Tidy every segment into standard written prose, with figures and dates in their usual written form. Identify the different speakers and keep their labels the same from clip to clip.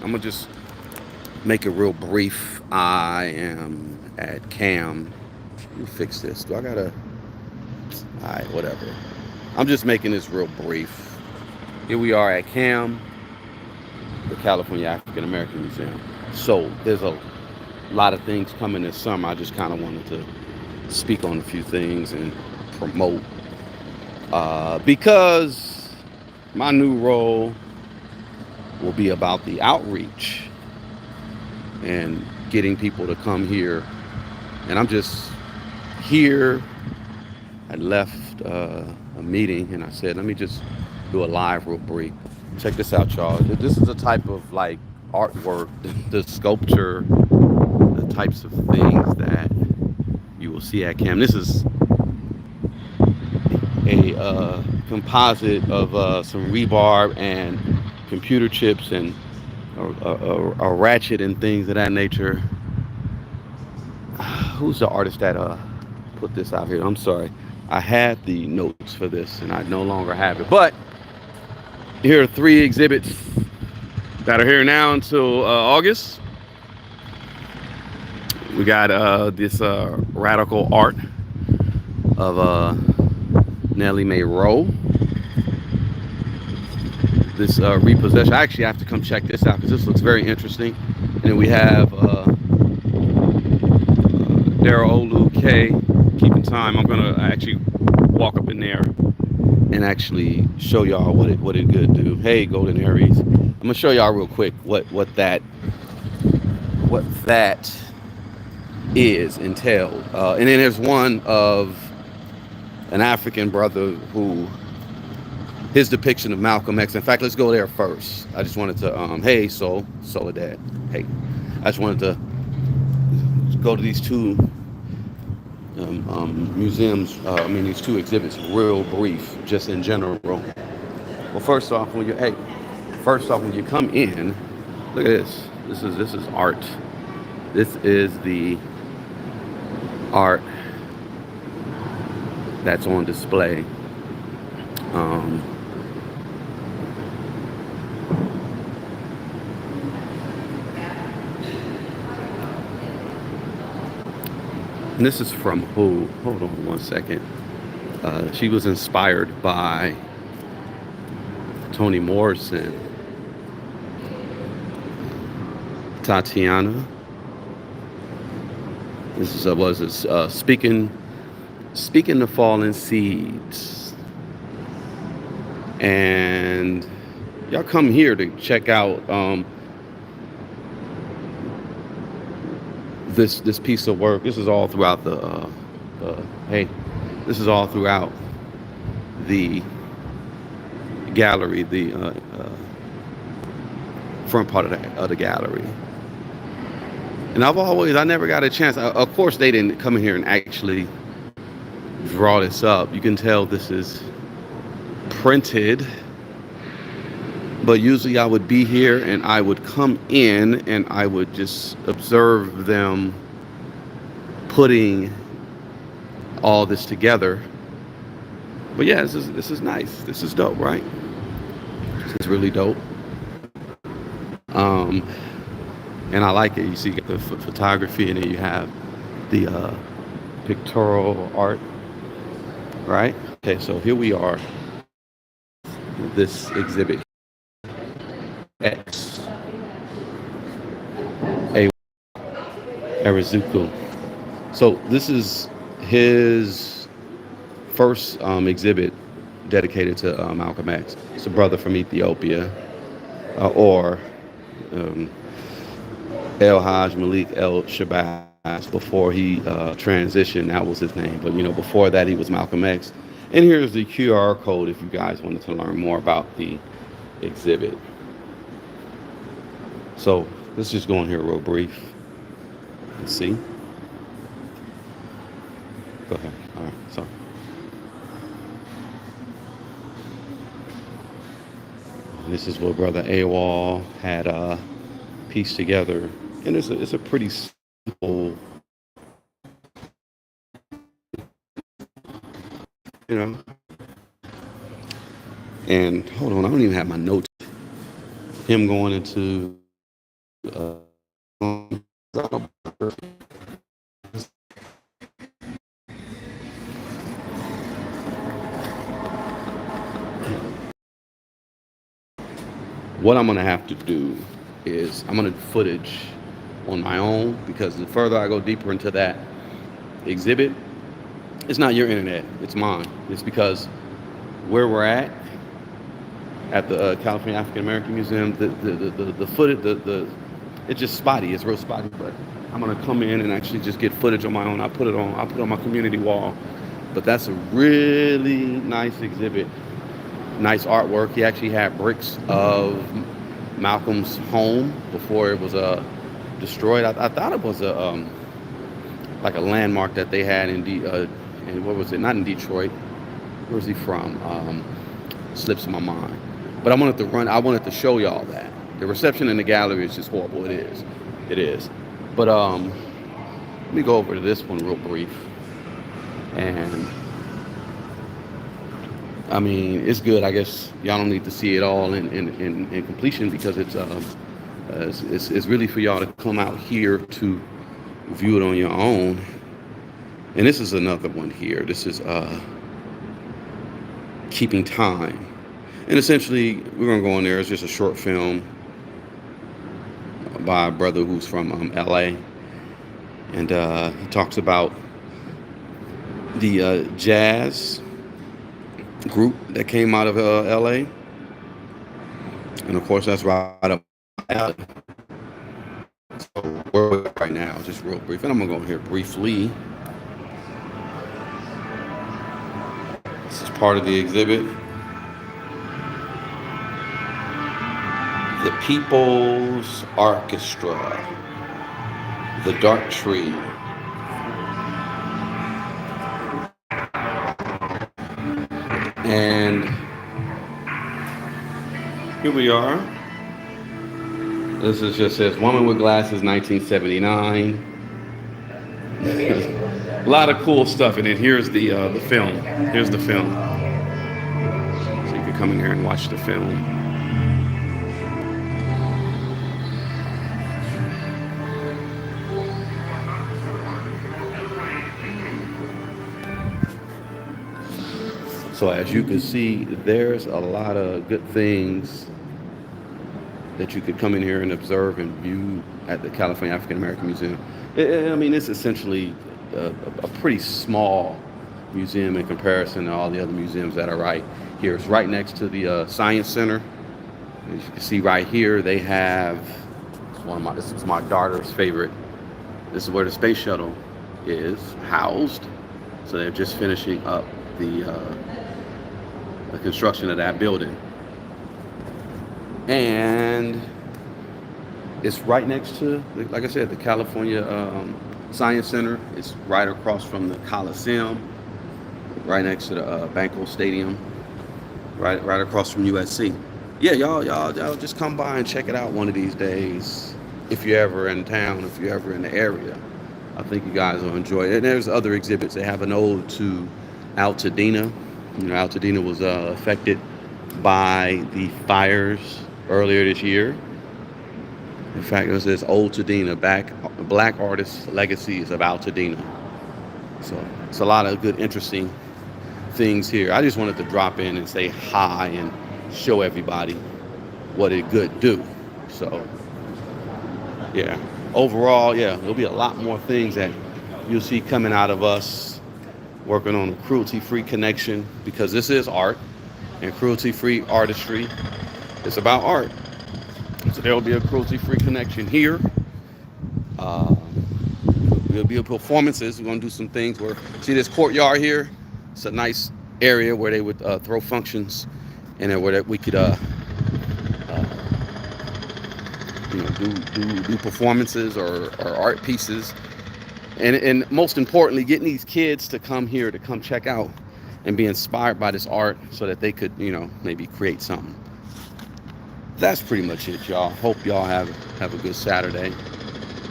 Speaker 1: I'm gonna just make it real brief. I am at CAM. Let me fix this. Do I gotta? All right, whatever. I'm just making this real brief. Here we are at CAM, the California African American Museum. So there's a lot of things coming this summer. I just kind of wanted to speak on a few things and promote because my new role will be about the outreach and getting people to come here. And I'm just here. I left a meeting and I said, let me just do a live real brief. Check this out, y'all. This is a type of like artwork, the sculpture, the types of things that you will see at CAM. This is a composite of some rebarb and computer chips and a ratchet and things of that nature. Who's the artist that put this out here? I'm sorry. I had the notes for this and I no longer have it. But here are three exhibits that are here now until August. We got this radical art of Nellie Mae Rowe. This repossession. I actually have to come check this out because this looks very interesting. And then we have Daryl Olu K. Keeping time. I'm gonna actually walk up in there and actually show y'all what it could do. Hey, Golden Aries. I'm gonna show y'all real quick what that is entailed. And then there's one of an African brother who his depiction of Malcolm X. In fact, let's go there first. I just wanted to hey Soledad. Hey, I just wanted to go to these two museums. These two exhibits, real brief, just in general. Well, first off, when you come in, look at this. This is art. This is the art that's on display. And this is from who? Hold on one second. She was inspired by Toni Morrison, Tatiana. This was speaking the fallen seeds. And y'all come here to check out this piece of work. This is all throughout this is all throughout the gallery, the front part of the gallery. And I never got a chance. Of course, they didn't come in here and actually draw this up. You can tell this is printed. But usually I would be here and I would come in and I would just observe them putting all this together. But yeah, this is nice. This is dope, right? This is really dope. And I like it. You see the photography and then you have the pictorial art, right? Okay, so here we are. This exhibit. X A Arizuku. So this is his first exhibit dedicated to Malcolm X. It's a brother from Ethiopia, or El Haj Malik El Shabazz. Before he transitioned, that was his name. But before that, he was Malcolm X. And here's the QR code if you guys wanted to learn more about the exhibit. So let's just go in here real brief. Let's see. Go ahead. All right. Sorry. This is what Brother AWOL had pieced together, and it's a pretty simple, And hold on, I don't even have my notes. Him going into uh, what I'm gonna have to do is I'm gonna do footage on my own, because the further I go deeper into that exhibit, it's not your internet, it's mine. It's because where we're at the California African American Museum, the footage, it's just spotty. It's real spotty. But I'm gonna come in and actually just get footage on my own. I put it on my community wall. But that's a really nice exhibit. Nice artwork. He actually had bricks of Malcolm's home before it was destroyed. I thought it was a like a landmark that they had and what was it? Not in Detroit. Where's he from? Slips my mind. But I wanted to show y'all that. The reception in the gallery is just horrible. It is. It is. But let me go over to this one real brief. And I mean, it's good. I guess y'all don't need to see it all in completion, because it's really for y'all to come out here to view it on your own. And this is another one here. This is Keeping Time. And essentially, we're going to go in there. It's just a short film by a brother who's from LA. And he talks about the jazz group that came out of LA. And of course, that's right up my alley. So where we're at right now, just real brief. And I'm going to go in here briefly. This is part of the exhibit. The People's Orchestra, The Dark Tree. And here we are. This is just says Woman with Glasses, 1979. A lot of cool stuff. And then here's the film. Here's the film. So you can come in here and watch the film. So as you can see, there's a lot of good things that you could come in here and observe and view at the California African American Museum. I mean, it's essentially a pretty small museum in comparison to all the other museums that are right here. It's right next to the Science Center. As you can see right here, they have, this is my daughter's favorite. This is where the space shuttle is housed. So they're just finishing up the construction of that building. And it's right next to, like I said, the California Science Center. It's right across from the Coliseum, right next to the Banco Stadium, right across from USC. Yeah, y'all just come by and check it out one of these days. If you're ever in town, if you're ever in the area, I think you guys will enjoy it. And there's other exhibits. They have an ode to Altadena. You know, Altadena was affected by the fires earlier this year. In fact, it says Old Tadena, Black Artists' Legacies of Altadena. So it's a lot of good, interesting things here. I just wanted to drop in and say hi and show everybody what it could do. So, yeah. Overall, yeah, there'll be a lot more things that you'll see coming out of us working on a cruelty-free connection, because this is art, and cruelty-free artistry is about art. So there will be a cruelty-free connection here. There'll be performances. We're going to do some things where, see this courtyard here? It's a nice area where they would throw functions, and where we could do performances or art pieces. And most importantly, getting these kids to come here, to come check out and be inspired by this art, so that they could, maybe create something. That's pretty much it, y'all. Hope y'all have a good Saturday.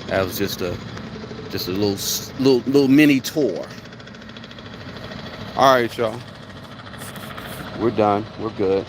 Speaker 1: That was just a little mini tour. All right, y'all. We're done. We're good.